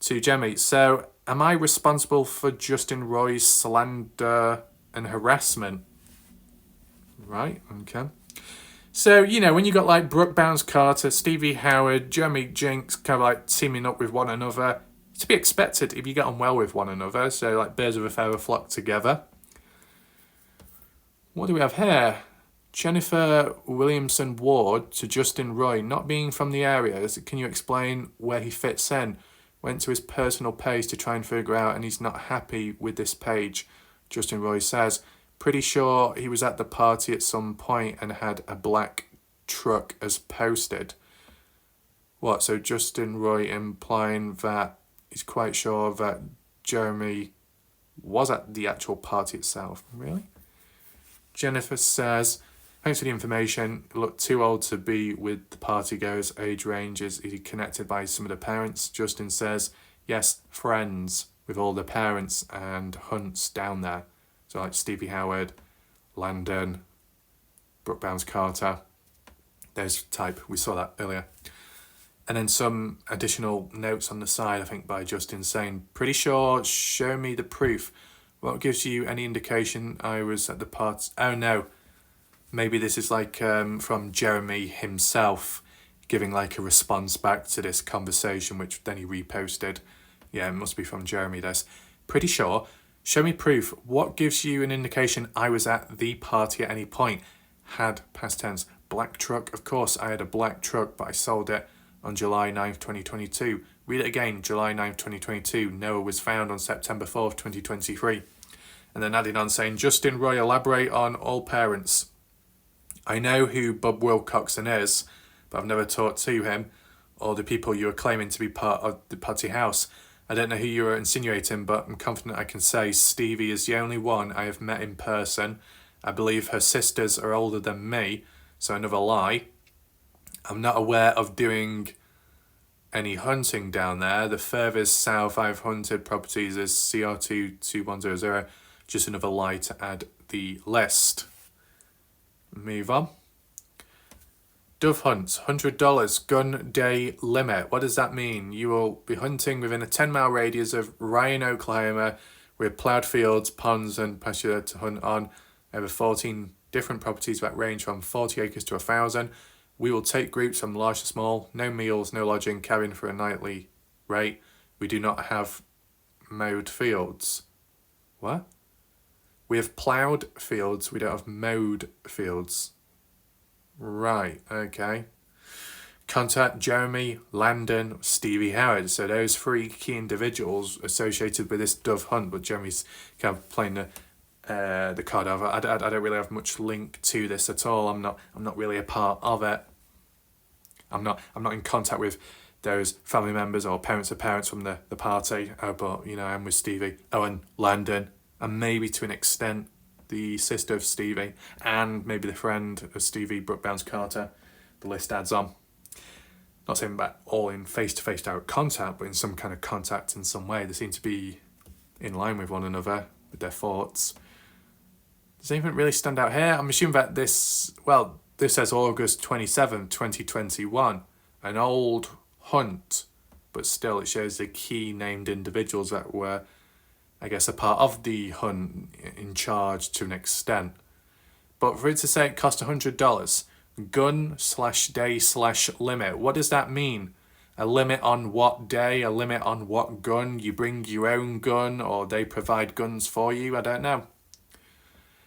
to Jemmy, so am I responsible for Justin Roy's slander and harassment? Right, okay. So, when you got like Brooke Bounds Carter, Stevie Howard, Jeremy Jinx kind of like teaming up with one another, it's to be expected if you get on well with one another. So like birds of a feather flock together. What do we have here? Jennifer Williamson Ward to Justin Roy, not being from the area, can you explain where he fits in? Went to his personal page to try and figure out, and he's not happy with this page. Justin Roy says, pretty sure he was at the party at some point and had a black truck as posted. What, so Justin Roy implying that he's quite sure that Jeremy was at the actual party itself? Really? Jennifer says, thanks for the information. Look too old to be with the party goers. Age range is he connected by some of the parents? Justin says, yes, friends with all the parents and Hunts down there. So like Stevie Howard, Landon, Brooke Bounds-Carter. There's type. We saw that earlier. And then some additional notes on the side, I think, by Justin saying, pretty sure, show me the proof. What gives you any indication I was at the party? Oh, no. Maybe this is like from Jeremy himself giving like a response back to this conversation, which then he reposted. Yeah, it must be from Jeremy, this. Pretty sure, show me proof. What gives you an indication I was at the party at any point? Had, past tense. Black truck, of course, I had a black truck, but I sold it on July 9th, 2022. Read it again, July 9th, 2022. Noah was found on September 4th, 2023. And then adding on saying, Justin Roy, elaborate on all parents. I know who Bob Wilcoxon is, but I've never talked to him or the people you are claiming to be part of the party house. I don't know who you are insinuating, but I'm confident I can say Stevie is the only one I have met in person. I believe her sisters are older than me, so another lie. I'm not aware of doing any hunting down there. The furthest south I've hunted properties is CR2 2100. Just another lie to add the list. Move on. Dove hunts, $100 gun day limit. What does that mean? You will be hunting within a 10-mile radius of Ryan, Oklahoma, with ploughed fields, ponds, and pasture to hunt on. Over 14 different properties that range from 40 acres to 1,000. We will take groups from large to small. No meals, no lodging, cabin for a nightly rate. We do not have mowed fields. What? We have ploughed fields. We don't have mowed fields. Right, okay. Contact Jeremy, Landon, Stevie Howard. So those three key individuals associated with this dove hunt, but Jeremy's kind of playing the card over. I don't really have much link to this at all. I'm not really a part of it. I'm not in contact with those family members or parents of parents from the party. Oh, but you know, I'm with Stevie. Oh, and Landon, and maybe to an extent the sister of Stevie, and maybe the friend of Stevie, Brooke Bounds-Carter. The list adds on. Not saying that all in face-to-face direct contact, but in some kind of contact in some way. They seem to be in line with one another, with their thoughts. Does anything really stand out here? I'm assuming that this says August 27th, 2021. An old hunt, but still it shows the key named individuals that were, I guess, a part of the hunt, in charge to an extent. But for it to say it cost $100, gun/day/limit, what does that mean? A limit on what day? A limit on what gun? You bring your own gun, or they provide guns for you? I don't know.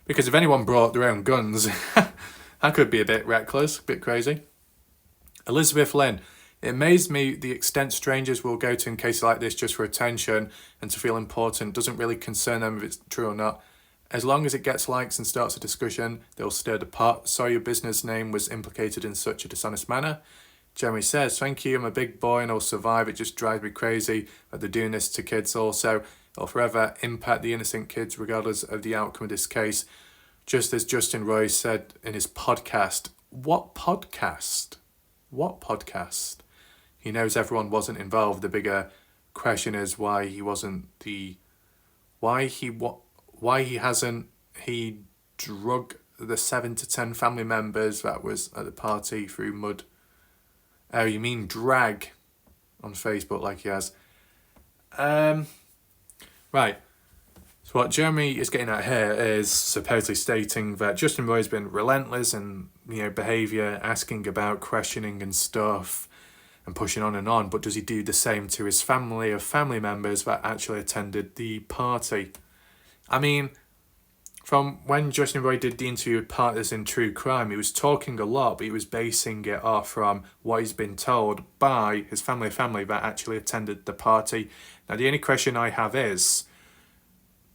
Because if anyone brought their own guns, that could be a bit reckless, a bit crazy. Elizabeth Lynn, it amazed me the extent strangers will go to in cases like this just for attention and to feel important. Doesn't really concern them if it's true or not. As long as it gets likes and starts a discussion, they'll stir the pot. Sorry your business name was implicated in such a dishonest manner. Jeremy says, thank you, I'm a big boy and I'll survive. It just drives me crazy that they're doing this to kids also. It'll forever impact the innocent kids regardless of the outcome of this case. Just as Justin Roy said in his podcast. What podcast? What podcast? He knows everyone wasn't involved. The bigger question is why he hasn't drug the 7 to 10 family members that was at the party through mud. Oh, you mean drag on Facebook like he has. Right. So what Jeremy is getting at here is supposedly stating that Justin Roy has been relentless in behaviour, asking about, questioning and stuff, and pushing on, but does he do the same to his family members that actually attended the party? I mean, from when Justin Roy did the interview with Partners in True Crime, he was talking a lot, but he was basing it off from what he's been told by his family that actually attended the party. Now, the only question I have is,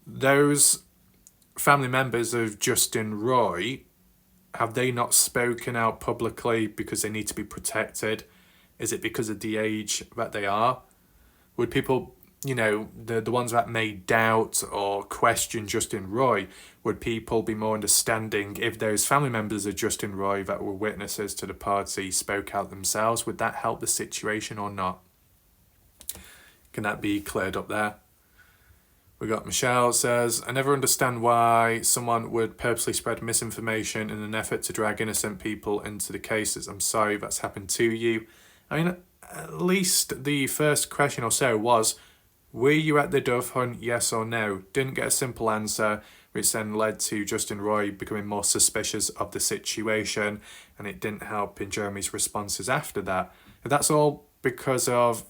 those family members of Justin Roy, have they not spoken out publicly because they need to be protected? Is it because of the age that they are? Would people, the ones that may doubt or question Justin Roy, would people be more understanding if those family members of Justin Roy that were witnesses to the party spoke out themselves? Would that help the situation or not? Can that be cleared up there? We got Michelle says, I never understand why someone would purposely spread misinformation in an effort to drag innocent people into the cases. I'm sorry that's happened to you. I mean, at least the first question or so was, were you at the dove hunt, yes or no? Didn't get a simple answer, which then led to Justin Roy becoming more suspicious of the situation, and it didn't help in Jeremy's responses after that. If that's all because of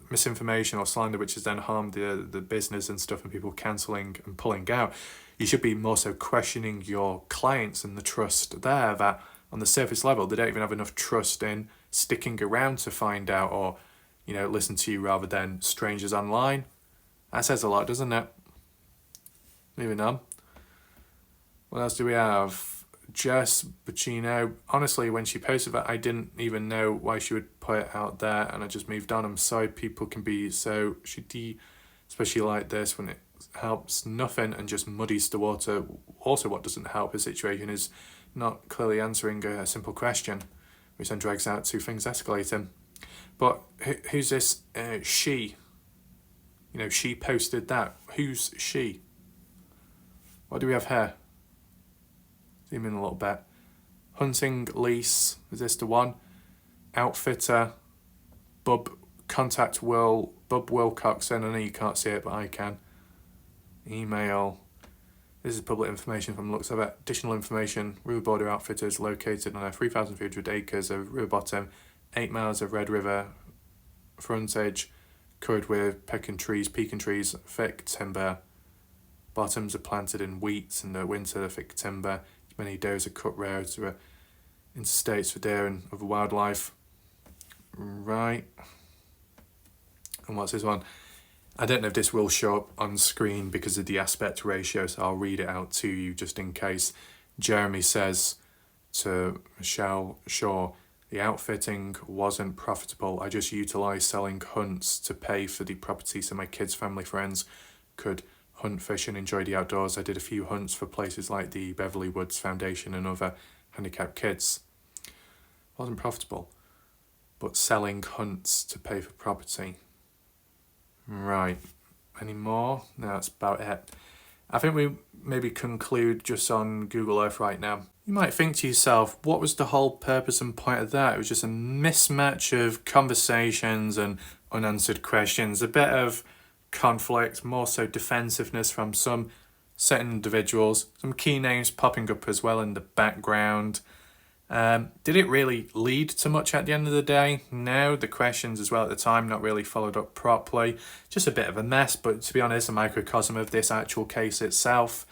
misinformation or slander, which has then harmed the business and stuff, and people cancelling and pulling out, you should be more so questioning your clients and the trust there, that on the surface level they don't even have enough trust in sticking around to find out or listen to you rather than strangers online. That says a lot, doesn't it? Moving on. What else do we have? Jess Bacino, honestly, when she posted that, I didn't even know why she would put it out there, and I just moved on. I'm sorry people can be so shitty, especially like this, when it helps nothing and just muddies the water. Also, what doesn't help a situation is not clearly answering a simple question, which then drags out to things escalating. But who's this she? She posted that. Who's she? What do we have here? Zoom in a little bit. Hunting lease, is this the one? Outfitter, Bub Wilcoxon. I know you can't see it, but I can. Email. This is public information from the looks of it. Additional information. River Border Outfitters located on 3,300 acres of river bottom, 8 miles of Red River frontage, covered with pecan trees, thick timber. Bottoms are planted in wheat in the winter, thick timber. Many does are cut rare to interstates for deer and other wildlife. Right. And what's this one? I don't know if this will show up on screen because of the aspect ratio, so I'll read it out to you just in case. Jeremy says to Michelle Shaw, the outfitting wasn't profitable. I just utilised selling hunts to pay for the property so my kids, family, friends could hunt, fish and enjoy the outdoors. I did a few hunts for places like the Beverly Woods Foundation and other handicapped kids. Wasn't profitable, but selling hunts to pay for property. Right. Any more? No, that's about it. I think we maybe conclude just on Google Earth right now. You might think to yourself, what was the whole purpose and point of that? It was just a mismatch of conversations and unanswered questions, a bit of conflict, more so defensiveness from some certain individuals, some key names popping up as well in the background. Did it really lead to much at the end of the day? No, the questions as well at the time not really followed up properly. Just a bit of a mess, but to be honest, a microcosm of this actual case itself,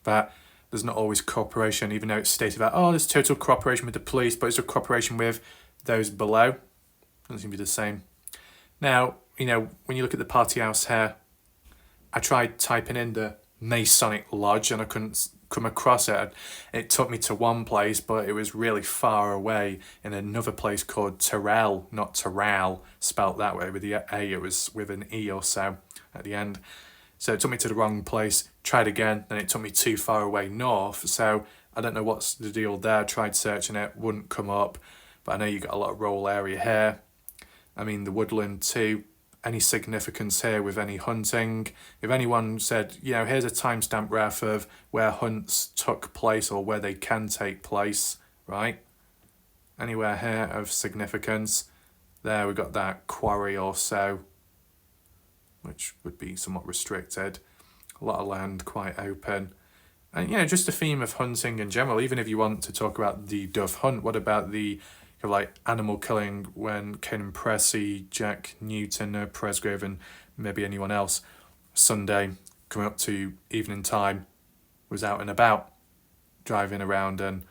that there's not always cooperation, even though it's stated that, there's total cooperation with the police, but it's a cooperation with those below. Doesn't seem to be the same. Now, when you look at the party house here, I tried typing in the Masonic Lodge and I couldn't come across it. It took me to one place, but it was really far away in another place called Terrell, not Terrell, spelt that way with the A. It was with an E or so at the end. So it took me to the wrong place, tried again, then it took me too far away north. So I don't know what's the deal there. Tried searching it, wouldn't come up. But I know you got a lot of rural area here. I mean, the woodland too. Any significance here with any hunting? If anyone said, here's a timestamp ref of where hunts took place or where they can take place, right? Anywhere here of significance? There we got that quarry or so, which would be somewhat restricted. A lot of land quite open. And just the theme of hunting in general, even if you want to talk about the dove hunt, what about the animal killing when Caden Pressey, Jack Newton, Presgrave and maybe anyone else, Sunday coming up to evening time, was out and about, driving around, and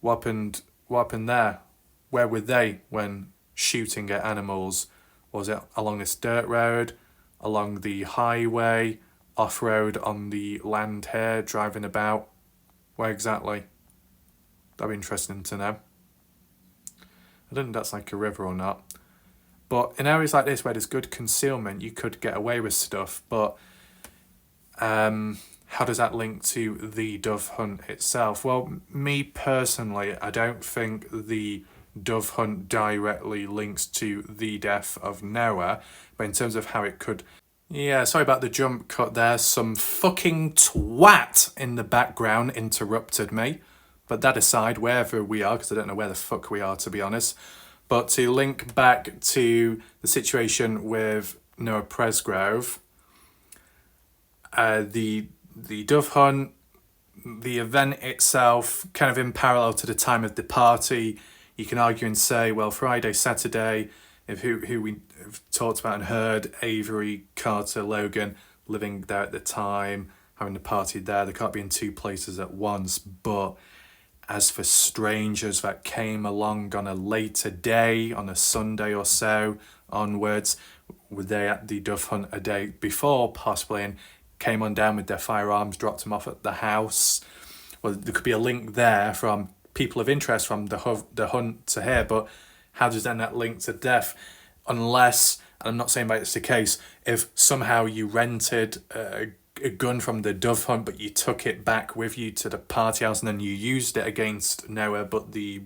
what happened there? Where were they when shooting at animals? Was it along this dirt road, along the highway, off-road on the land here, driving about? Where exactly? That'd be interesting to know. I don't know if that's like a river or not. But in areas like this where there's good concealment, you could get away with stuff. But how does that link to the dove hunt itself? Well, me personally, I don't think the dove hunt directly links to the death of Noah. But in terms of how it could... Yeah, sorry about the jump cut there. Some fucking twat in the background interrupted me. But that aside, wherever we are, because I don't know where the fuck we are, to be honest. But to link back to the situation with Noah Presgrove, the dove hunt, the event itself, kind of in parallel to the time of the party, you can argue and say, well, Friday, Saturday, if who we have talked about and heard, Avery, Carter, Logan, living there at the time, having the party there, they can't be in two places at once. But as for strangers that came along on a later day, on a Sunday or so onwards, were they at the dove hunt a day before possibly and came on down with their firearms, dropped them off at the house? Well, there could be a link there from people of interest from the hunt to here, but how does then that link to death? Unless, and I'm not saying that it's the case, if somehow you rented a gun from the dove hunt, but you took it back with you to the party house and then you used it against Noah, but the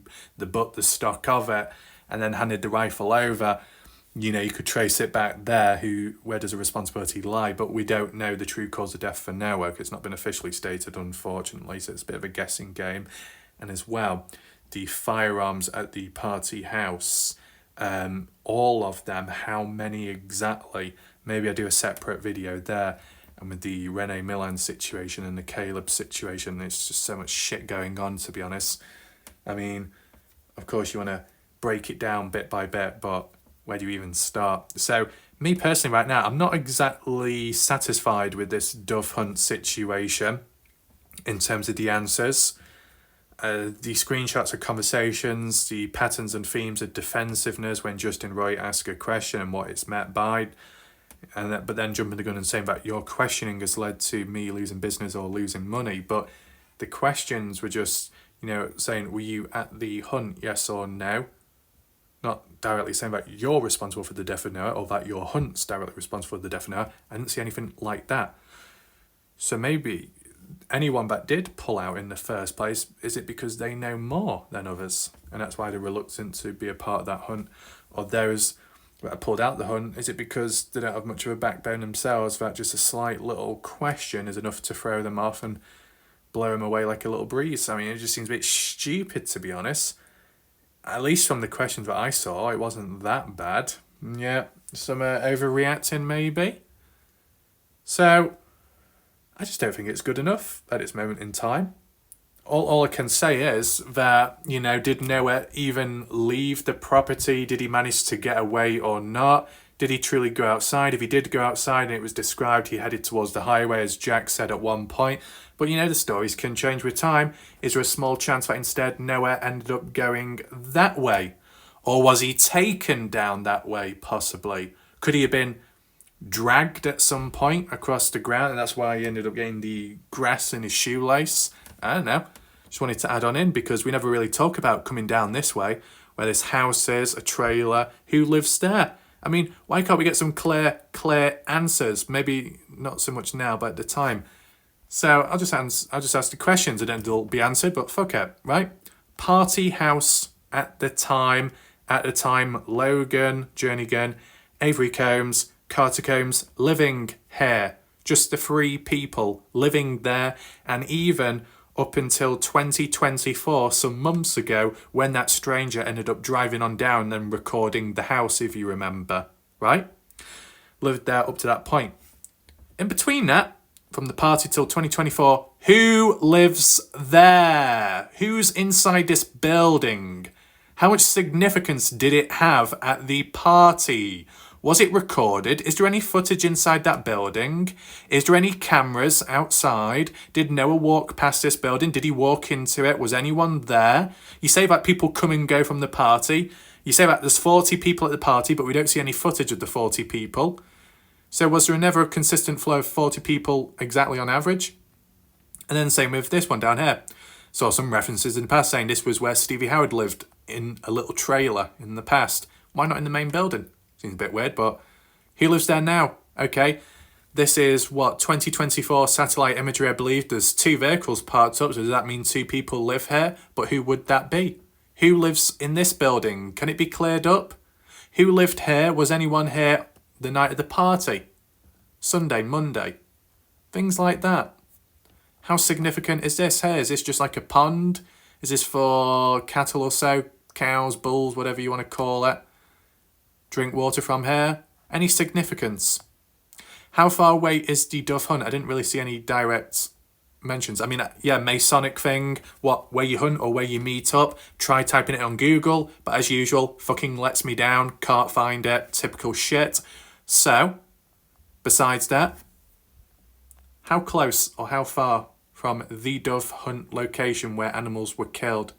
stock of it, and then handed the rifle over, you know, you could trace it back there. Where does the responsibility lie? But we don't know the true cause of death for Noah, because it's not been officially stated, unfortunately, so it's a bit of a guessing game. And as well, the firearms at the party house, all of them, how many exactly? Maybe I do a separate video there. And with the Renee Milan situation and the Caleb situation, there's just so much shit going on, to be honest. I mean, of course you want to break it down bit by bit, but where do you even start? So me personally right now, I'm not exactly satisfied with this dove hunt situation in terms of the answers. The screenshots of conversations, the patterns and themes of defensiveness when Justin Roy asks a question and what it's met by. But then jumping the gun and saying that your questioning has led to me losing business or losing money. But the questions were just, you know, saying, were you at the hunt, yes or no? Not directly saying that you're responsible for the death of Noah or that your hunt's directly responsible for the death of Noah. I didn't see anything like that. So maybe anyone that did pull out in the first place, is it because they know more than others? And that's why they're reluctant to be a part of that hunt. Or those that pulled out the hunt, is it because they don't have much of a backbone themselves, that just a slight little question is enough to throw them off and blow them away like a little breeze? I mean, it just seems a bit stupid, to be honest. At least from the questions that I saw, it wasn't that bad. Yeah, some overreacting maybe. So I just don't think it's good enough at this moment in time. All I can say is that, you know, did Noah even leave the property? Did he manage to get away or not? Did he truly go outside? If he did go outside and it was described he headed towards the highway, as Jack said at one point. But, you know, the stories can change with time. Is there a small chance that instead Noah ended up going that way? Or was he taken down that way, possibly? Could he have been dragged at some point across the ground, and that's why he ended up getting the grass in his shoelace? I don't know. Just wanted to add on in because we never really talk about coming down this way, where this house is, a trailer, who lives there? I mean, why can't we get some clear answers? Maybe not so much now, but at the time. So I'll just ask the questions and then they'll be answered, but fuck it, right? Party house at the time, Logan, Jernigan, Avery Combs, Carter Combs living here. Just the 3 people living there, and even up until 2024, some months ago, when that stranger ended up driving on down and recording the house, if you remember, right? Lived there up to that point. In between that, from the party till 2024, who lives there? Who's inside this building? How much significance did it have at the party? Was it recorded? Is there any footage inside that building? Is there any cameras outside? Did Noah walk past this building? Did he walk into it? Was anyone there? You say that people come and go from the party. You say that there's 40 people at the party, but we don't see any footage of the 40 people. So was there never a consistent flow of 40 people exactly on average? And then same with this one down here. Saw some references in the past saying this was where Stevie Howard lived, in a little trailer in the past. Why not in the main building? Seems a bit weird, but he lives there now. Okay, this is what, 2024 satellite imagery, I believe. There's 2 vehicles parked up, so does that mean 2 people live here? But who would that be? Who lives in this building? Can it be cleared up? Who lived here? Was anyone here the night of the party? Sunday, Monday? Things like that. How significant is this here? Is this just like a pond? Is this for cattle or so? Cows, bulls, whatever you want to call it? Drink water from here? Any significance? How far away is the dove hunt? I didn't really see any direct mentions. I mean, yeah, Masonic thing, what, where you hunt or where you meet up. Try typing it on Google, but as usual, fucking lets me down, can't find it, typical shit. So, besides that, how close or how far from the dove hunt location where animals were killed?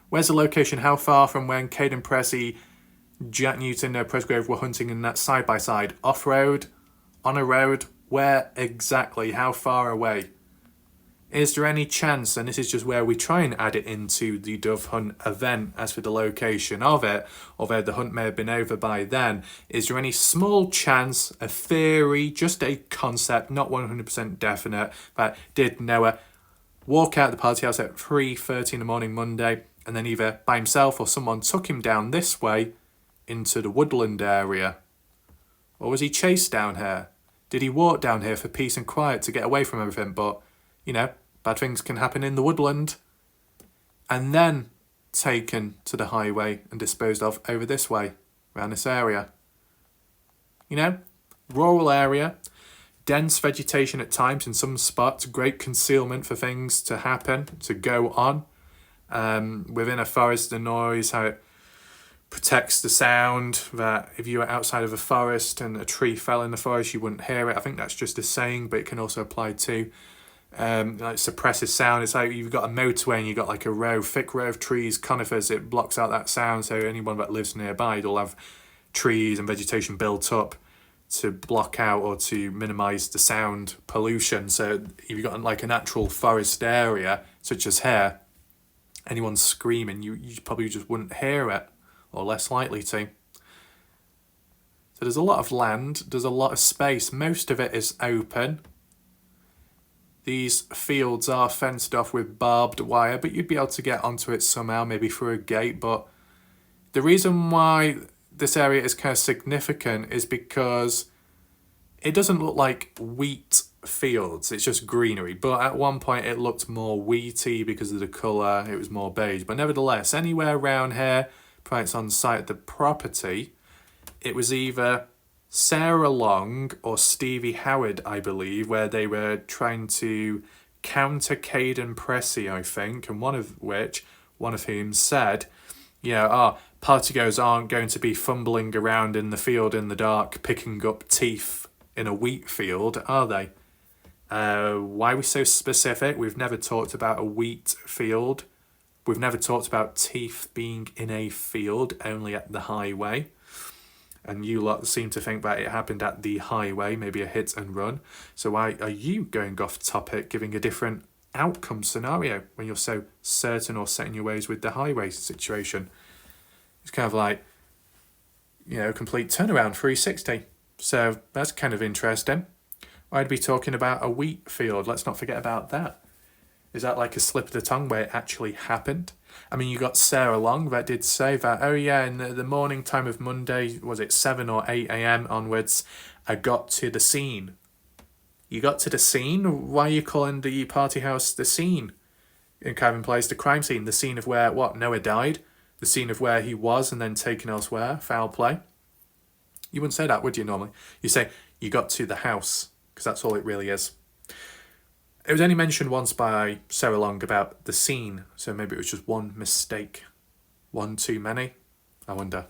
Where's the location? How far from when Caden Pressey, Jack Newton, Presgrave were hunting in that side-by-side? Off-road? On a road? Where exactly? How far away? Is there any chance, and this is just where we try and add it into the dove hunt event as for the location of it, although the hunt may have been over by then, is there any small chance, a theory, just a concept, not 100% definite, that did Noah walk out the party house at 3:30 in the morning Monday, and then either by himself or someone took him down this way into the woodland area? Or was he chased down here? Did he walk down here for peace and quiet to get away from everything? But, you know, bad things can happen in the woodland. And then taken to the highway and disposed of over this way, around this area. You know, rural area, dense vegetation at times in some spots, great concealment for things to happen, to go on. Within a forest, the noise, how it protects the sound, that if you were outside of a forest and a tree fell in the forest, you wouldn't hear it. I think that's just a saying, but it can also apply to like suppresses sound. It's like you've got a motorway and you've got like a thick row of trees, conifers, it blocks out that sound, so anyone that lives nearby will have trees and vegetation built up to block out or to minimise the sound pollution. So if you've got like a natural forest area, such as here, anyone screaming, you probably just wouldn't hear it, or less likely to. So there's a lot of land, there's a lot of space, most of it is open. These fields are fenced off with barbed wire, but you'd be able to get onto it somehow, maybe through a gate. But the reason why this area is kind of significant is because it doesn't look like wheat fields, it's just greenery. But at one point it looked more wheaty because of the colour, it was more beige. But nevertheless, anywhere around here, probably it's on site of the property, it was either Sarah Long or Stevie Howard, I believe, where they were trying to counter Caden Pressey, I think, and one of whom said, you know, partygoers aren't going to be fumbling around in the field in the dark, picking up teeth in a wheat field, are they? Why are we so specific? We've never talked about a wheat field. We've never talked about teeth being in a field, only at the highway. And you lot seem to think that it happened at the highway, maybe a hit and run. So why are you going off topic, giving a different outcome scenario when you're so certain or set in your ways with the highway situation? It's kind of like, you know, complete turnaround, 360. So that's kind of interesting. I'd be talking about a wheat field. Let's not forget about that. Is that like a slip of the tongue where it actually happened? I mean, you got Sarah Long that did say that, oh yeah, in the morning time of Monday, was it 7 or 8 a.m. onwards, I got to the scene. You got to the scene? Why are you calling the party house the scene? In Calvin Place, the crime scene, the scene of where, Noah died? The scene of where he was and then taken elsewhere, foul play? You wouldn't say that, would you, normally? You say, you got to the house, because that's all it really is. It was only mentioned once by Sarah Long about the scene, so maybe it was just one mistake. One too many? I wonder.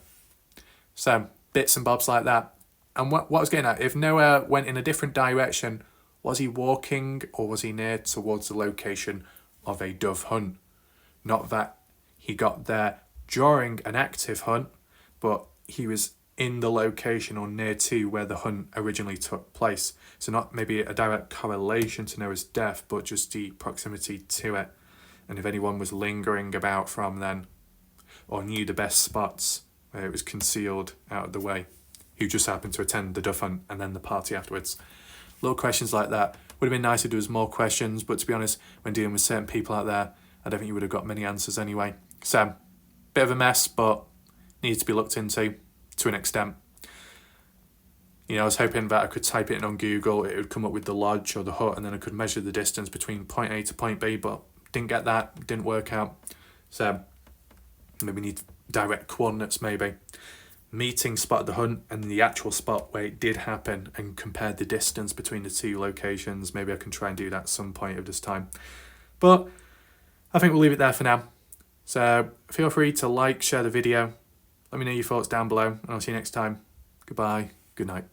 So, bits and bobs like that. And what I was getting at, if Noah went in a different direction, was he walking or was he near towards the location of a dove hunt? Not that he got there during an active hunt, but he was in the location or near to where the hunt originally took place. So not maybe a direct correlation to Noah's death, but just the proximity to it. And if anyone was lingering about from then, or knew the best spots where it was concealed out of the way, who just happened to attend the dove hunt and then the party afterwards. Little questions like that. Would have been nice if there was more questions, but to be honest, when dealing with certain people out there, I don't think you would have got many answers anyway. So, bit of a mess, but needs to be looked into to an extent. You know, I was hoping that I could type it in on Google, it would come up with the lodge or the hut, and then I could measure the distance between point A to point B, but didn't get that, didn't work out. So, maybe need direct coordinates maybe. Meeting spot at the hunt and the actual spot where it did happen and compare the distance between the two locations. Maybe I can try and do that at some point of this time. But I think we'll leave it there for now. So feel free to like, share the video. Let me know your thoughts down below, and I'll see you next time. Goodbye. Good night.